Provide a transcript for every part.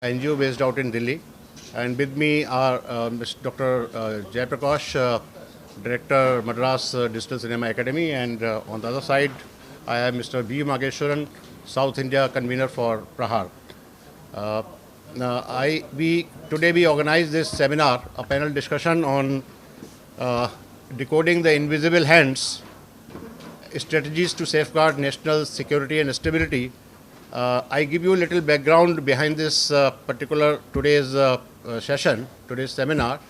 NGO based out in Delhi. And with me are Mr. Dr. Jay Prakash, Director, Madras Digital Cinema Academy, and on the other side, I am Mr. B. Mageshwaran, South India Convener for Prahar. Uh, Today we organized this seminar, a panel discussion on decoding the invisible hands, strategies to safeguard national security and stability. I give you a little background behind this particular today's session, today's seminar,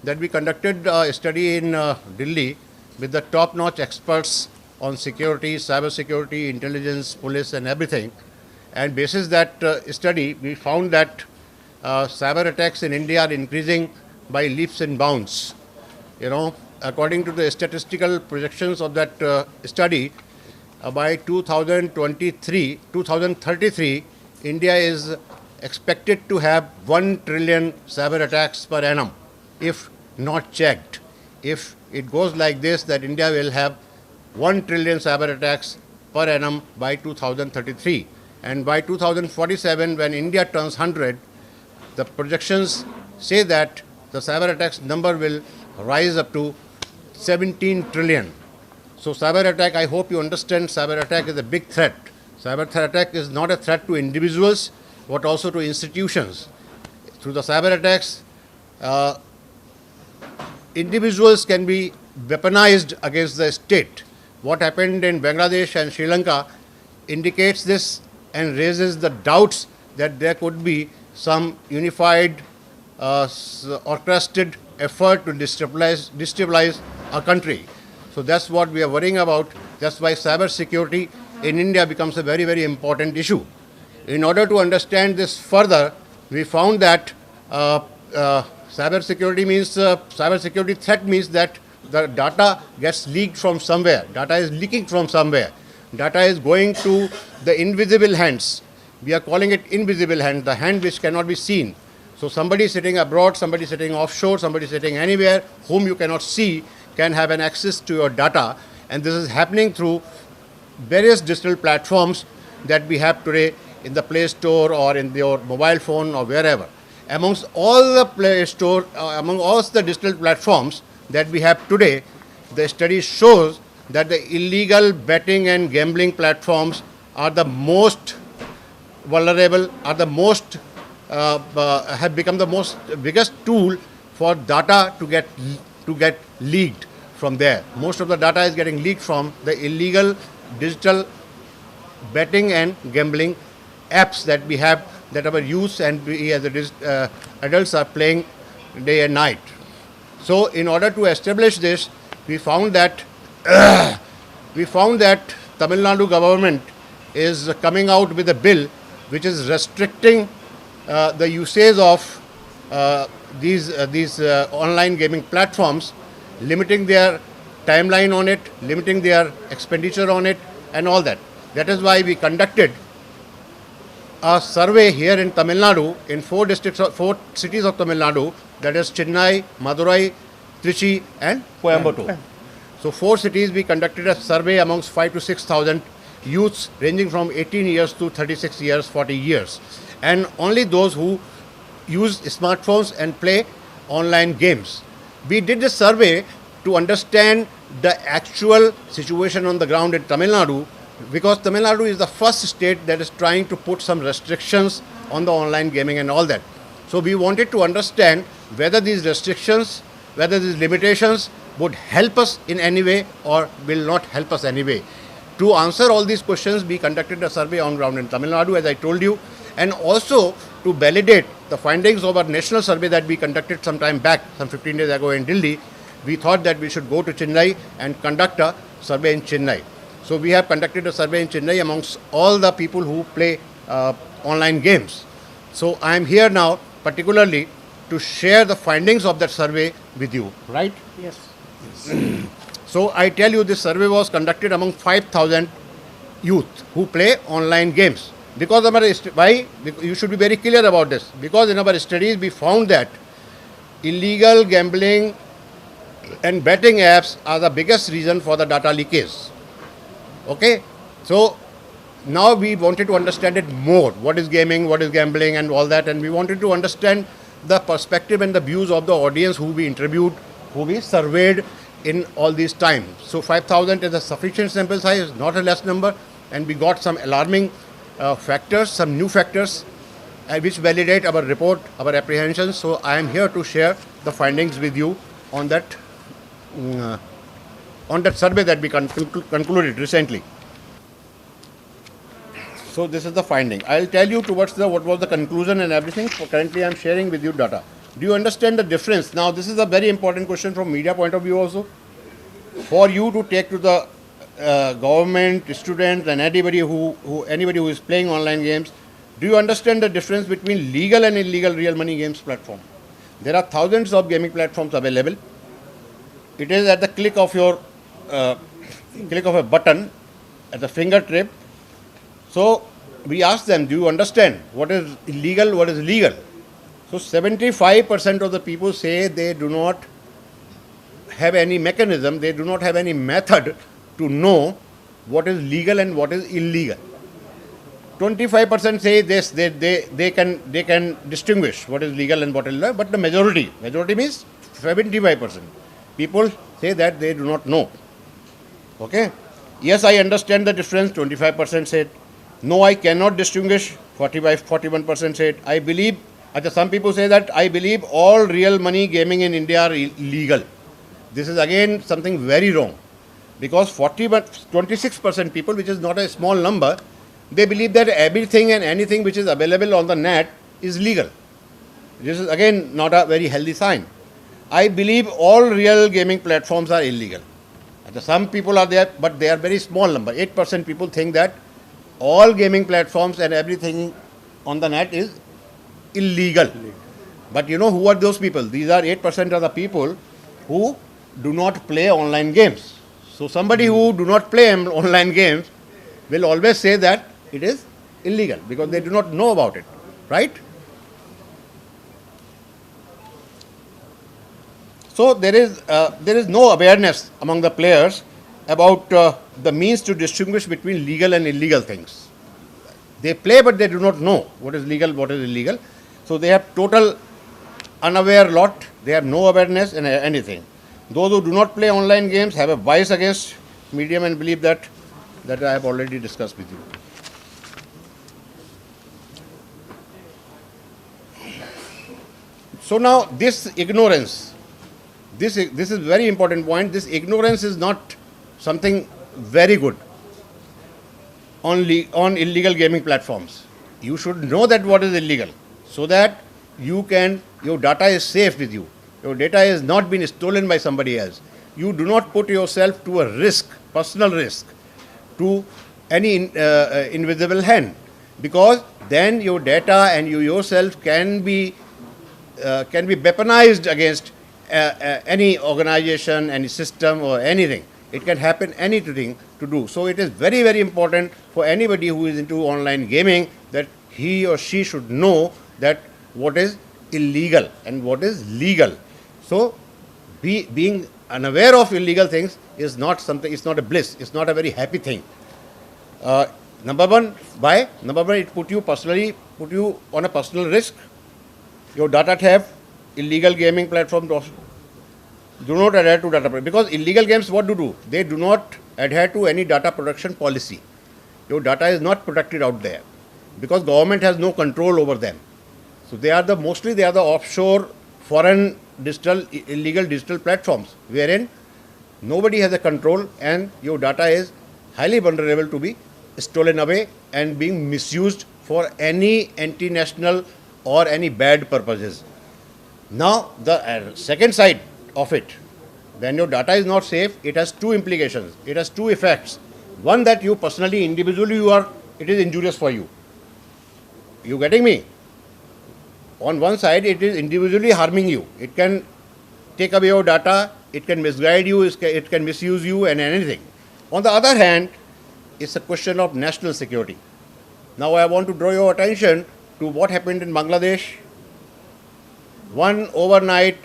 that we conducted a study in Delhi with the top-notch experts on security, cyber security, intelligence, police, and everything. And basis that study, we found that cyber attacks in India are increasing by leaps and bounds. According to the statistical projections of that study, by 2033, India is expected to have 1 trillion cyber attacks per annum, if not checked. If it goes like this, that India will have 1 trillion cyber attacks per annum by 2033. And by 2047, when India turns 100, the projections say that the cyber attacks number will rise up to 17 trillion. So cyber attack, I hope you understand, cyber attack is a big threat. Cyber attack is not a threat to individuals, but also to institutions. Through the cyber attacks, individuals can be weaponized against the state. What happened in Bangladesh and Sri Lanka indicates this and raises the doubts that there could be some unified, orchestrated effort to destabilize a country. So that's what we are worrying about. That's why cyber security in India becomes a very, very important issue. In order to understand this further, we found that cyber security threat means that the data gets leaked from somewhere. Data is leaking from somewhere. Data is going to the invisible hands. We are calling it invisible hand, the hand which cannot be seen. So somebody sitting abroad, somebody sitting offshore, somebody sitting anywhere whom you cannot see can have an access to your data, and this is happening through various digital platforms that we have today in the Play Store or in your mobile phone or wherever. Amongst all the Play Store, among all the digital platforms that we have today, the study shows that the illegal betting and gambling platforms are the most vulnerable, are the most have become the most biggest tool for data to get leaked from there. Most of the data is getting leaked from the illegal digital betting and gambling apps that we have, that our youth and we as adults are playing day and night. So in order to establish this, we found that Tamil Nadu government is coming out with a bill which is restricting the usage of these online gaming platforms, limiting their timeline on it, limiting their expenditure on it, and all that. That is why we conducted a survey here in Tamil Nadu, in 4 cities of Tamil Nadu, that is Chennai, Madurai, Trichy, and Coimbatore. So 4 cities we conducted a survey amongst 5,000 to 6,000 youths ranging from 18 years to 36 years, 40 years. And only those who use smartphones and play online games. We did this survey to understand the actual situation on the ground in Tamil Nadu, because Tamil Nadu is the first state that is trying to put some restrictions on the online gaming and all that. So we wanted to understand whether these restrictions, whether these limitations would help us in any way or will not help us anyway. To answer all these questions, we conducted a survey on ground in Tamil Nadu, as I told you, and also to validate the findings of our national survey that we conducted some time back, some 15 days ago in Delhi. We thought that we should go to Chennai and conduct a survey in Chennai. So we have conducted a survey in Chennai amongst all the people who play online games. So I am here now particularly to share the findings of that survey with you, right? Yes. So I tell you, this survey was conducted among 5,000 youth who play online games. Because why? You should be very clear about this. Because in our studies we found that illegal gambling and betting apps are the biggest reason for the data leakage. Okay? So now we wanted to understand it more. What is gaming, what is gambling, and all that. And we wanted to understand the perspective and the views of the audience who we interviewed, who we surveyed in all these times. So 5,000 is a sufficient sample size, not a less number. And we got some alarming factors, some new factors, which validate our report, our apprehensions. So I am here to share the findings with you on that survey that we concluded recently. So this is the finding. I'll tell you towards what was the conclusion and everything. So currently I'm sharing with you data. Do you understand the difference? Now this is a very important question from media point of view also. For you to take to the government, students, and anybody who is playing online games, do you understand the difference between legal and illegal real money games platform? There are thousands of gaming platforms available. It is at the click of a button, at the fingertip. So we asked them, do you understand what is illegal, what is legal? So 75% of the people say they do not have any mechanism, they do not have any method to know what is legal and what is illegal. 25% say this, they can distinguish what is legal and what is illegal, but the majority means 75%. People say that they do not know. Okay? Yes, I understand the difference, 25% said. No, I cannot distinguish, 41% said. I believe, some people say that I believe all real money gaming in India are illegal. This is again something very wrong, because 26% people, which is not a small number, they believe that everything and anything which is available on the net is legal. This is again not a very healthy sign. I believe all real gaming platforms are illegal. Some people are there, but they are very small number. 8% people think that all gaming platforms and everything on the net is illegal. But you know who are those people? These are 8% of the people who do not play online games. So somebody who do not play online games will always say that it is illegal because they do not know about it, right? So there is no awareness among the players about the means to distinguish between legal and illegal things. They play, but they do not know what is legal, what is illegal. So they have total unaware lot. They have no awareness in anything. Those who do not play online games have a bias against medium and believe that I have already discussed with you. So now this ignorance, this is very important point. This ignorance is not something very good on illegal gaming platforms. You should know that what is illegal, so that your data is safe with you. Your data is not being stolen by somebody else. You do not put yourself to a risk, personal risk, to any invisible hand, because then your data and you yourself can be weaponized against any organization, any system or anything. It can happen anything to do. So it is very, very important for anybody who is into online gaming that he or she should know that what is illegal and what is legal. So being unaware of illegal things is not something, it's not a bliss, it's not a very happy thing. Number one, it put you on a personal risk. Your data theft, illegal gaming platforms do not adhere to data, because illegal games what do? They do not adhere to any data protection policy. Your data is not protected out there because government has no control over them. So mostly they are the offshore foreign illegal digital platforms wherein nobody has a control and your data is highly vulnerable to be stolen away and being misused for any anti-national or any bad purposes. Now the second side of it, when your data is not safe, it has two implications. It has two effects. One, that you personally, individually, it is injurious for you. You getting me? On one side, it is individually harming you. It can take away your data, it can misguide you, it can misuse you and anything. On the other hand, it's a question of national security. Now I want to draw your attention to what happened in Bangladesh. One overnight,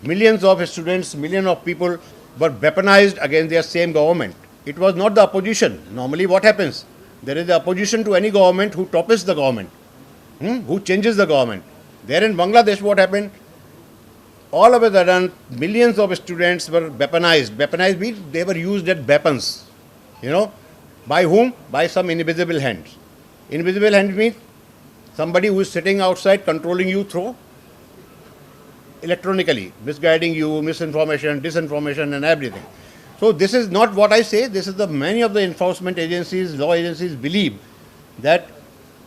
millions of students, millions of people were weaponized against their same government. It was not the opposition. Normally what happens? There is the opposition to any government who topples the government, who changes the government. There in Bangladesh, what happened? All of a sudden, millions of students were weaponized. Weaponized means they were used as weapons. By whom? By some invisible hands. Invisible hand means somebody who is sitting outside controlling you through electronically, misguiding you, misinformation, disinformation and everything. So this is not what I say. This is many of the enforcement agencies, law agencies believe that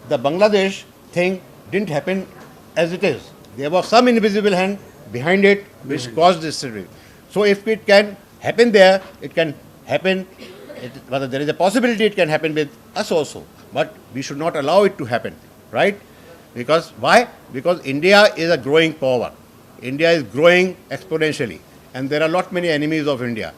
the Bangladesh thing didn't happen as it is. There was some invisible hand behind it which caused this situation. So if it can happen there, it can happen. Whether there is a possibility it can happen with us also. But we should not allow it to happen, right? Because why? Because India is a growing power. India is growing exponentially. And there are not many enemies of India.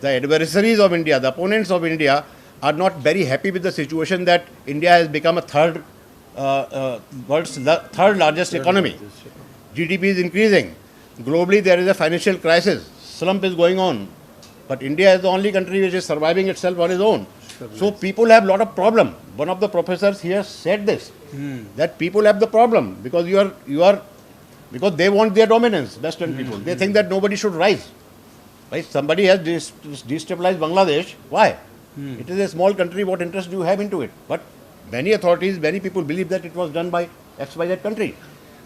The adversaries of India, the opponents of India are not very happy with the situation that India has become a world's third largest economy. GDP is increasing. Globally, there is a financial crisis. Slump is going on. But India is the only country which is surviving itself on its own. So people have a lot of problem. One of the professors here said this, that people have the problem because because they want their dominance, Western people. They think that nobody should rise. Right? Somebody has destabilized Bangladesh. Why? It is a small country. What interest do you have into it? But many authorities, many people believe that it was done by XYZ country.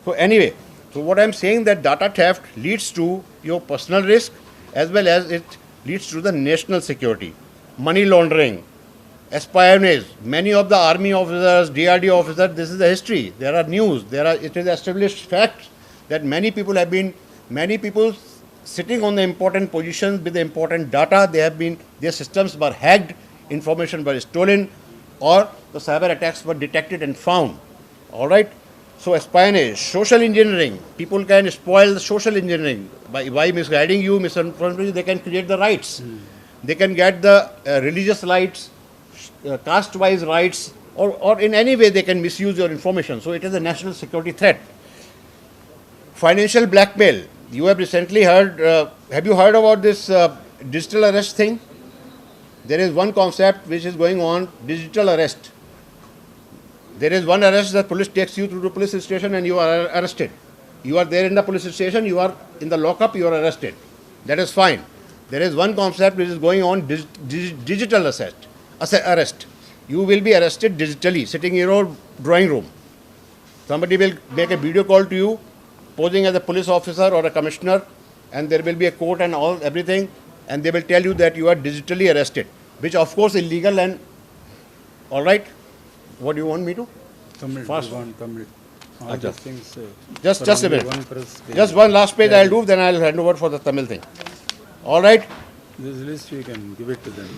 So anyway, so what I am saying that data theft leads to your personal risk as well as it leads to the national security. Money laundering, espionage. Many of the army officers, DRD officers, this is the history. There are news. It is established facts that many people sitting on the important positions with the important data, their systems were hacked, information were stolen, or the cyber attacks were detected and found. All right? So espionage, social engineering, people can spoil the social engineering. By misguiding you, misinforming you, they can create the rights. They can get the religious rights, caste-wise rights, or in any way they can misuse your information. So it is a national security threat. Financial blackmail. You have recently heard, have you heard about this digital arrest thing? There is one concept which is going on, digital arrest. There is one arrest, the police takes you to the police station and you are arrested. You are there in the police station, you are in the lockup, you are arrested. That is fine. There is one concept which is going on, digital arrest. You will be arrested digitally, sitting in your drawing room. Somebody will make a video call to you, posing as a police officer or a commissioner, and there will be a court and everything, and they will tell you that you are digitally arrested, which of course is illegal and all right. What do you want me to? Tamil. Fast. Tamil. Just a minute. Just one last page I'll do, then I'll hand over for the Tamil thing. All right? This list you can give it to them.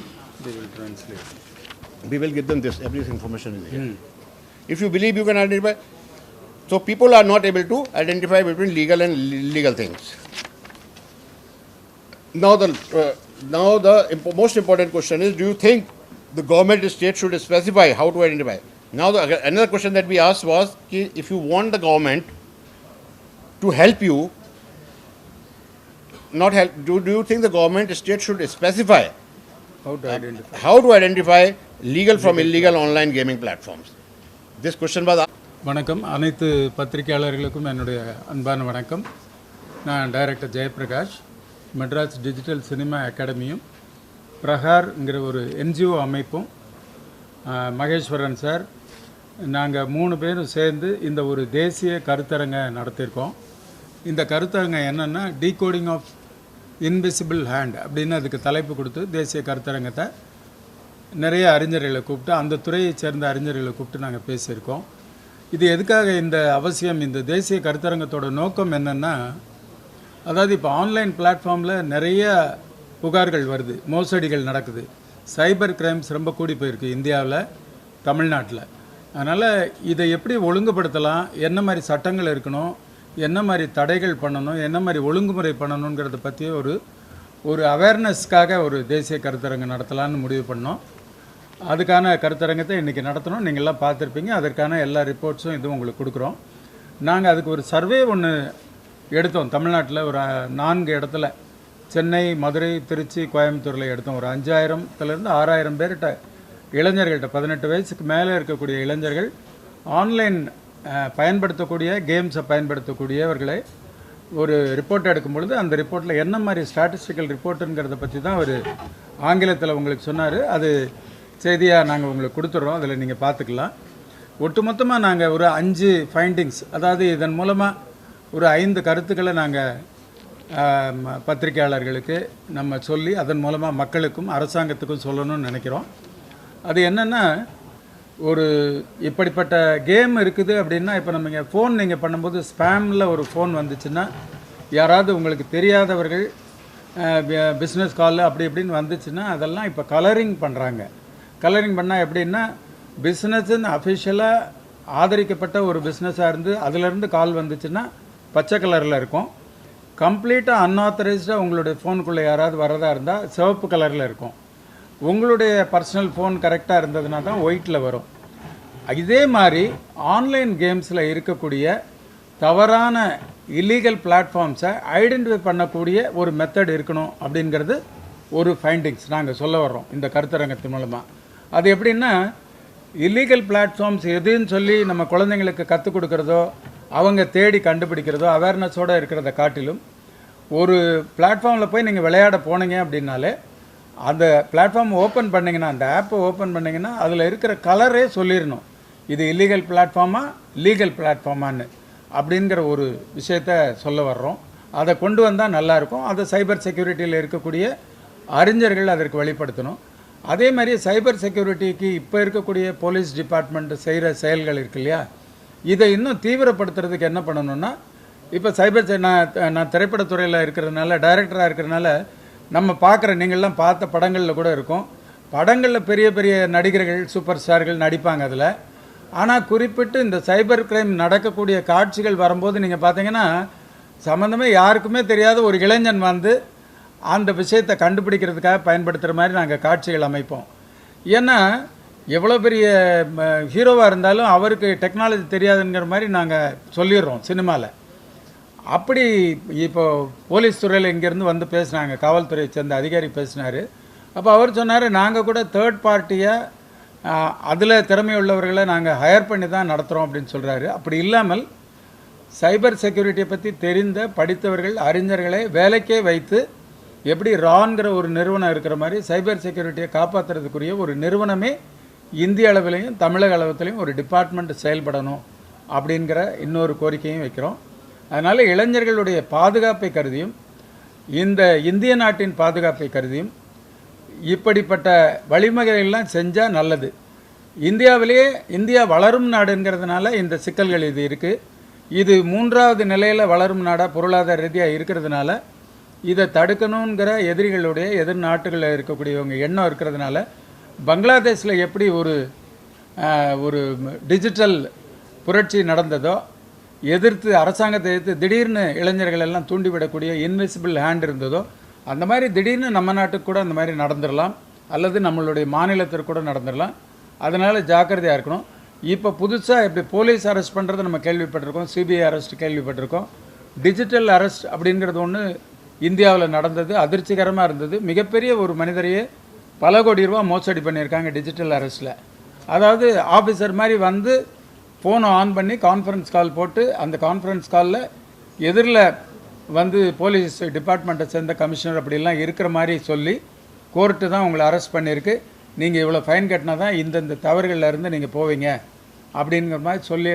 They will translate. We will give them this. Every information is here. If you believe you can identify. So people are not able to identify between legal and illegal things. Now the most important question is, do you think the government state should specify how to identify? Now another question that we asked was, if you want the government to help you, not help, do you think the government state should specify how to identify legal from illegal online gaming platforms? This question was asked. வணக்கம் அனைத்து பத்திரிகையாளர்களுக்கும் என்னுடைய அன்பான வணக்கம். நான் director Jayaprakash. Madras digital cinema அகாடமியும் பிரகார்ங்கிற ஒரு NGO அமைப்பும் மகேஸ்வரன் சார் நாங்கள் 3 பேரும் சேர்ந்து இந்த ஒரு தேசிய கருத்தரங்க நடத்தியிருக்கோம். இந்த கருத்தரங்க என்னென்னா டீகோடிங் ஆஃப் இன்விசிபிள் ஹேண்ட் அப்படின்னு அதுக்கு தலைப்பு கொடுத்து தேசிய கருத்தரங்கத்தை நிறைய அறிஞர்களை கூப்பிட்டு அந்த துறையை சேர்ந்த அறிஞர்களை கூப்பிட்டு நாங்கள் பேசியிருக்கோம். இது எதுக்காக இந்த அவசியம், இந்த தேசிய கருத்தரங்கத்தோட நோக்கம் என்னென்னா, அதாவது இப்போ ஆன்லைன் பிளாட்ஃபார்மில் நிறைய புகார்கள் வருது, மோசடிகள் நடக்குது, சைபர் கிரைம்ஸ் ரொம்ப கூடி போயிருக்கு இந்தியாவில், தமிழ்நாட்டில். அதனால் இதை எப்படி ஒழுங்குபடுத்தலாம், என்ன மாதிரி சட்டங்கள் இருக்கணும், என்ன மாதிரி தடைகள் பண்ணணும், என்ன மாதிரி ஒழுங்குமுறை பண்ணணுங்கிறத பற்றி ஒரு அவேர்னஸ்க்காக ஒரு தேசிய கருத்தரங்கம் நடத்தலான்னு முடிவு பண்ணோம். அதுக்கான கருத்தரங்கத்தை இன்றைக்கி நடத்தணும். நீங்கள்லாம் பார்த்துருப்பீங்க. அதற்கான எல்லா ரிப்போர்ட்ஸும் இதுவும் உங்களுக்கு கொடுக்குறோம். நாங்கள் அதுக்கு ஒரு சர்வே ஒன்று எடுத்தோம். தமிழ்நாட்டில் ஒரு 4 இடத்துல, சென்னை, மதுரை, திருச்சி, கோயம்புத்தூரில் எடுத்தோம். ஒரு 5000லேருந்து 6000 பேர்கிட்ட இளைஞர்கள்ட்ட 18 வயசுக்கு மேலே இருக்கக்கூடிய இளைஞர்கள் ஆன்லைன் பயன்படுத்தக்கூடிய கேம்ஸை பயன்படுத்தக்கூடியவர்களை ஒரு ரிப்போர்ட் எடுக்கும் பொழுது அந்த ரிப்போர்ட்டில் என்ன மாதிரி ஸ்டாட்டிஸ்டிக்கல் ரிப்போர்ட்டுங்கிறத பற்றி தான் அவர் ஆங்கிலத்தில் உங்களுக்கு சொன்னார். அது செய்தியாக நாங்கள் உங்களுக்கு கொடுத்துட்றோம், அதில் நீங்கள் பார்த்துக்கலாம். ஒட்டுமொத்தமாக நாங்கள் ஒரு 5 ஃபைண்டிங்ஸ், அதாவது இதன் மூலமாக ஒரு 5 கருத்துக்களை நாங்கள் பத்திரிகையாளர்களுக்கு நம்ம சொல்லி அதன் மூலமாக மக்களுக்கும் அரசாங்கத்துக்கும் சொல்லணும்னு நினைக்கிறோம். அது என்னென்னா, ஒரு இப்படிப்பட்ட கேம் இருக்குது அப்படின்னா, இப்போ நம்ம ஃபோன் நீங்கள் பண்ணும்போது ஸ்பேமில் ஒரு ஃபோன் வந்துச்சுன்னா, யாராவது உங்களுக்கு தெரியாதவர்கள் பிஸ்னஸ் கால் அப்படி இப்படின்னு வந்துச்சுன்னா அதெல்லாம் இப்போ கலரிங் பண்ணுறாங்க. கலரிங் பண்ணால் எப்படின்னா, பிஸ்னஸ்ன்னு அஃபிஷியலாக ஆதரிக்கப்பட்ட ஒரு பிஸ்னஸாக இருந்து அதிலேருந்து கால் வந்துச்சுன்னா பச்சை கலரில் இருக்கும். கம்ப்ளீட்டாக அன்ஆத்தரைஸ்டாக உங்களுடைய ஃபோனுக்குள்ளே யாராவது வரதா இருந்தால் சிவப்பு கலரில் இருக்கும். உங்களுடைய பர்சனல் ஃபோன் கரெக்டாக இருந்ததுனா தான் ஒயிட்டில் வரும். இதே மாதிரி ஆன்லைன் கேம்ஸில் இருக்கக்கூடிய தவறான இல்லீகல் பிளாட்ஃபார்ம்ஸை ஐடென்டிஃபை பண்ணக்கூடிய ஒரு மெத்தட் இருக்கணும் அப்படிங்கிறது ஒரு ஃபைண்டிங்ஸ் நாங்கள் சொல்ல வர்றோம் இந்த கருத்தரங்கத்தின் மூலமாக. அது எப்படின்னா, இல்லீகல் பிளாட்ஃபார்ம்ஸ் எதுன்னு சொல்லி நம்ம குழந்தைங்களுக்கு கற்றுக் கொடுக்குறதோ அவங்க தேடி கண்டுபிடிக்கிறதோ அவேர்னஸோடு இருக்கிறத காட்டிலும், ஒரு பிளாட்ஃபார்மில் போய் நீங்கள் விளையாட போனீங்க அப்படின்னாலே அந்த பிளாட்ஃபார்ம் ஓப்பன் பண்ணிங்கன்னா, அந்த ஆப்பை ஓப்பன் பண்ணிங்கன்னா அதில் இருக்கிற கலரே சொல்லிடணும், இது இல்லீகல் பிளாட்ஃபார்மா லீகல் பிளாட்ஃபார்மான்னு அப்படிங்கிற ஒரு விஷயத்த சொல்ல வர்றோம். அதை கொண்டு வந்தால் நல்லாயிருக்கும். அதை சைபர் செக்யூரிட்டியில் இருக்கக்கூடிய அறிஞர்கள் அதற்கு வெளிப்படுத்தணும். அதே மாதிரி சைபர் செக்யூரிட்டிக்கு இப்போ இருக்கக்கூடிய போலீஸ் டிபார்ட்மெண்ட் செய்கிற செயல்கள் இருக்கு இல்லையா, இதை இன்னும் தீவிரப்படுத்துறதுக்கு என்ன பண்ணணும்னா, இப்போ சைபர் நான் திரைப்படத்துறையில் இருக்கிறதுனால, டைரக்டராக இருக்கிறதுனால நம்ம பார்க்குற நீங்கள்லாம் பார்த்த படங்களில் கூட இருக்கும். படங்களில் பெரிய பெரிய நடிகர்கள் சூப்பர் ஸ்டார்கள் நடிப்பாங்க அதில். ஆனால் குறிப்பிட்டு இந்த சைபர் கிரைம் நடக்கக்கூடிய காட்சிகள் வரும்போது நீங்கள் பார்த்தீங்கன்னா, சம்மந்தமே யாருக்குமே தெரியாத ஒரு இளைஞன் வந்து அந்த விஷயத்தை கண்டுபிடிக்கிறதுக்காக பயன்படுத்துகிற மாதிரி நாங்கள் காட்சிகள் அமைப்போம். ஏன்னா எவ்வளோ பெரிய ஹீரோவாக இருந்தாலும் அவருக்கு டெக்னாலஜி தெரியாதுங்கிற மாதிரி நாங்கள் சொல்லிடுறோம் சினிமாவில். அப்படி இப்போ போலீஸ் துறையில் இங்கேருந்து வந்து பேசுனாங்க, காவல்துறையை சேர்ந்த அதிகாரி பேசினார். அப்போ அவர் சொன்னார், நாங்கள் கூட தேர்ட் பார்ட்டியாக அதில் திறமையுள்ளவர்களை நாங்கள் ஹையர் பண்ணி தான் நடத்துகிறோம் அப்படின்னு சொல்கிறாரு. அப்படி இல்லாமல் சைபர் செக்யூரிட்டியை பற்றி தெரிந்த படித்தவர்கள் அறிஞர்களை வேலைக்கே வைத்து, எப்படி ரான்கிற ஒரு நிறுவனம் இருக்கிற மாதிரி சைபர் செக்யூரிட்டியை காப்பாற்றுறதுக்குரிய ஒரு நிறுவனமே இந்திய அளவிலையும் தமிழக அளவிலையும் ஒரு டிபார்ட்மெண்ட் செயல்படணும் அப்படிங்கிற இன்னொரு கோரிக்கையும் வைக்கிறோம். அதனால் இளைஞர்களுடைய பாதுகாப்பை கருதியும் இந்த இந்திய நாட்டின் பாதுகாப்பை கருதியும் இப்படிப்பட்ட வழிமுறைகள்லாம் செஞ்சால் நல்லது. இந்தியாவிலேயே இந்தியா வளரும் நாடுங்கிறதுனால இந்த சிக்கல்கள் இது இருக்குது. இது 3வது நிலையில் வளரும் நாடாக பொருளாதார ரீதியாக இருக்கிறதுனால இதை தடுக்கணுங்கிற எதிரிகளுடைய எதிர் நாட்டுகளில் இருக்கக்கூடியவங்க எண்ணம் இருக்கிறதுனால, பங்களாதேஷில் எப்படி ஒரு டிஜிட்டல் புரட்சி நடந்ததோ, எதிர்த்து அரசாங்கத்தை எதிர்த்து திடீர்னு இளைஞர்கள் எல்லாம் தூண்டிவிடக்கூடிய இன்விசிபிள் ஹேண்ட் இருந்ததோ, அந்த மாதிரி திடீர்னு நம்ம நாட்டுக்கு கூட அந்த மாதிரி நடந்துடலாம், அல்லது நம்மளுடைய மாநிலத்திற்கு கூட நடந்துடலாம். அதனால் ஜாக்கிரதையாக இருக்கணும். இப்போ புதுசாக இப்படி போலீஸ் அரெஸ்ட் பண்ணுறது நம்ம கேள்விப்பட்டிருக்கோம், சிபிஐ அரெஸ்ட் கேள்விப்பட்டிருக்கோம். டிஜிட்டல் அரெஸ்ட் அப்படிங்கிறது ஒன்று இந்தியாவில் நடந்தது, அதிர்ச்சிகரமாக இருந்தது. மிகப்பெரிய ஒரு மனிதரையே பல கோடி ரூபா மோசடி பண்ணியிருக்காங்க டிஜிட்டல் அரெஸ்ட்டில். அதாவது ஆஃபீஸர் மாதிரி வந்து ஃபோனை ஆன் பண்ணி கான்ஃபரன்ஸ் கால் போட்டு, அந்த கான்ஃபரன்ஸ் காலில் எதிரில் வந்து போலீஸ் டிபார்ட்மெண்ட்டை சேர்ந்த கமிஷனர் அப்படிலாம் இருக்கிற மாதிரி சொல்லி, கோர்ட்டு தான் உங்களை அரெஸ்ட் பண்ணியிருக்கு, நீங்கள் இவ்வளோ ஃபைன் கட்டினா தான் இந்தந்த தவறுகளில் இருந்து நீங்கள் போவீங்க அப்படிங்கிற மாதிரி சொல்லி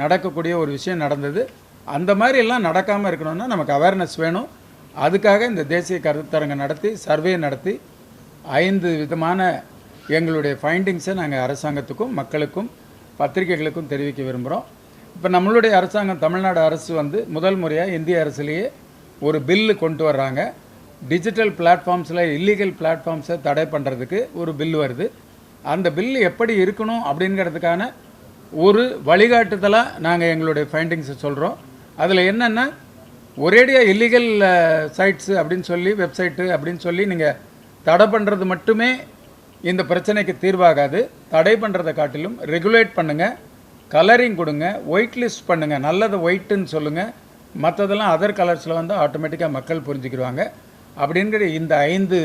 நடக்கக்கூடிய ஒரு விஷயம் நடந்தது. அந்த மாதிரி எல்லாம் நடக்காமல் இருக்கணும்னா நமக்கு அவேர்னஸ் வேணும். அதுக்காக இந்த தேசிய கருத்தரங்கம் நடத்தி சர்வே நடத்தி 5 விதமான எங்களுடைய ஃபைண்டிங்ஸை நாங்கள் அரசாங்கத்துக்கும் மக்களுக்கும் பத்திரிகைகளுக்கும் தெரிவிக்க விரும்புகிறோம். இப்போ நம்மளுடைய அரசாங்கம் தமிழ்நாடு அரசு வந்து முதல் முறையாக இந்திய அரசுலேயே ஒரு பில்லு கொண்டு வர்றாங்க. டிஜிட்டல் பிளாட்ஃபார்ம்ஸில் இல்லீகல் பிளாட்ஃபார்ம்ஸை தடை பண்ணுறதுக்கு ஒரு பில் வருது. அந்த பில்லு எப்படி இருக்கணும் அப்படிங்கிறதுக்கான ஒரு வழிகாட்டுதலாக நாங்கள் எங்களுடைய ஃபைண்டிங்ஸை சொல்கிறோம். அதில் என்னென்னா, ஒரேடியாக இல்லீகல் சைட்ஸு அப்படின்னு சொல்லி, வெப்சைட்டு அப்படின்னு சொல்லி நீங்கள் தடை பண்ணுறது மட்டுமே இந்த பிரச்சனைக்கு தீர்வாகாது. தடை பண்ணுறதை காட்டிலும் ரெகுலேட் பண்ணுங்கள், கலரிங் கொடுங்க, ஒயிட் லிஸ்ட் பண்ணுங்கள், நல்லது ஒயிட்டுன்னு சொல்லுங்கள், மற்றதெல்லாம் அதர் கலர்ஸில் வந்து ஆட்டோமேட்டிக்காக மக்கள் புரிஞ்சுக்கிடுவாங்க. அப்படிங்கிற இந்த 5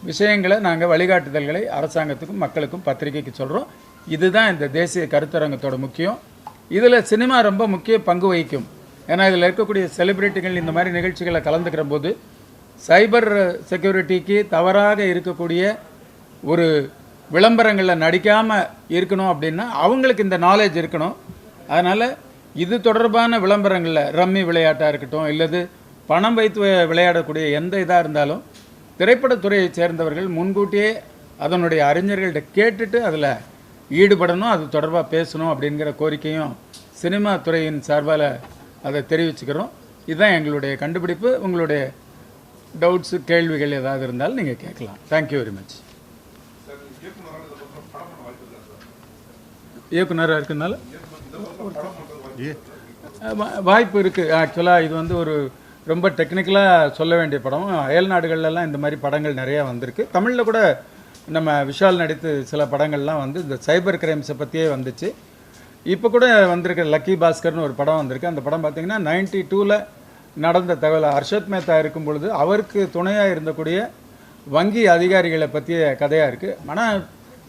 விஷயங்களை நாங்கள் வழிகாட்டுதல்களை அரசாங்கத்துக்கும் மக்களுக்கும் பத்திரிகைக்கு சொல்கிறோம். இதுதான் இந்த தேசிய கருத்தரங்கத்தோட முக்கியம். இதில் சினிமா ரொம்ப முக்கிய பங்கு வகிக்கும். ஏன்னா இதில் இருக்கக்கூடிய செலிப்ரிட்டிகள் இந்த மாதிரி நிகழ்ச்சிகளை கலந்துக்கிற போது சைபர் செக்யூரிட்டிக்கு தவறாக இருக்கக்கூடிய ஒரு விளம்பரங்களில் நடிக்காமல் இருக்கணும் அப்படின்னா அவங்களுக்கு இந்த நாலேஜ் இருக்கணும். அதனால் இது தொடர்பான விளம்பரங்களில் ரம்மி விளையாட்டாக இருக்கட்டும், இல்லது பணம் வைத்து விளையாடக்கூடிய எந்த இதாக இருந்தாலும் திரைப்படத்துறையை சேர்ந்தவர்கள் முன்கூட்டியே அதனுடைய அறிஞர்கள்ட்ட கேட்டுட்டு அதில் ஈடுபடணும், அது தொடர்பாக பேசணும் அப்படிங்கிற கோரிக்கையும் சினிமா துறையின் சார்பால் அதை தெரிவிச்சுக்கிறோம். இதுதான் எங்களுடைய கண்டுபிடிப்பு. உங்களுடைய டவுட்ஸு கேள்விகள் ஏதாவது இருந்தாலும் நீங்கள் கேட்கலாம். Thank you very much. இயக்குனராக இருக்கிறதுனால வாய்ப்பு இருக்குது. ஆக்சுவலாக இது வந்து ஒரு ரொம்ப டெக்னிக்கலாக சொல்ல வேண்டிய படம். அயல் நாடுகள்லாம் இந்த மாதிரி படங்கள் நிறையா வந்திருக்கு. தமிழில் கூட நம்ம விஷால் நடித்து சில படங்கள்லாம் வந்து இந்த சைபர் கிரைம்ஸை பற்றியே வந்துச்சு. இப்போ கூட வந்திருக்க லக்கி பாஸ்கர்னு ஒரு படம் வந்திருக்கு. அந்த படம் பார்த்திங்கன்னா 92ல் நடந்த தகவல். ஹர்ஷத் மேத்தா இருக்கும் பொழுது அவருக்கு துணையாக இருந்தக்கூடிய வங்கி அதிகாரிகளை பற்றிய கதையாக இருக்குது. ஆனால்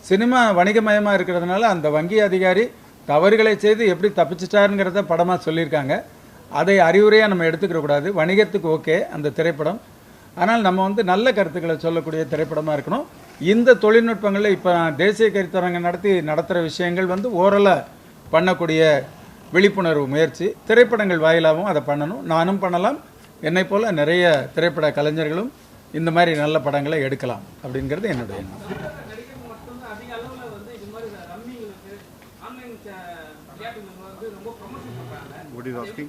சினிமா வணிகமயமாக இருக்கிறதுனால அந்த வங்கி அதிகாரி தவறுகளை செய்து எப்படி தப்பிச்சிட்டாருங்கிறத படமாக சொல்லியிருக்காங்க. அதை அறிவுரையாக நம்ம எடுத்துக்கிறக்கூடாது. வணிகத்துக்கு ஓகே அந்த திரைப்படம், ஆனால் நம்ம வந்து நல்ல கருத்துக்களை சொல்லக்கூடிய திரைப்படமாக இருக்கணும். இந்த தொழில்நுட்பங்களில் இப்போ தேசிய கருத்தரங்கம் நடத்துகிற விஷயங்கள் வந்து ஓரலாக பண்ணக்கூடிய விழிப்புணர்வு முயற்சி. திரைப்படங்கள் வாயிலாகவும் அதை பண்ணணும். நானும் பண்ணலாம். என்னை போல் நிறைய திரைப்பட கலைஞர்களும் இந்த மாதிரி நல்ல படங்களை எடுக்கலாம் அப்படிங்கிறது என்னுடைய எண்ணம். What is asking?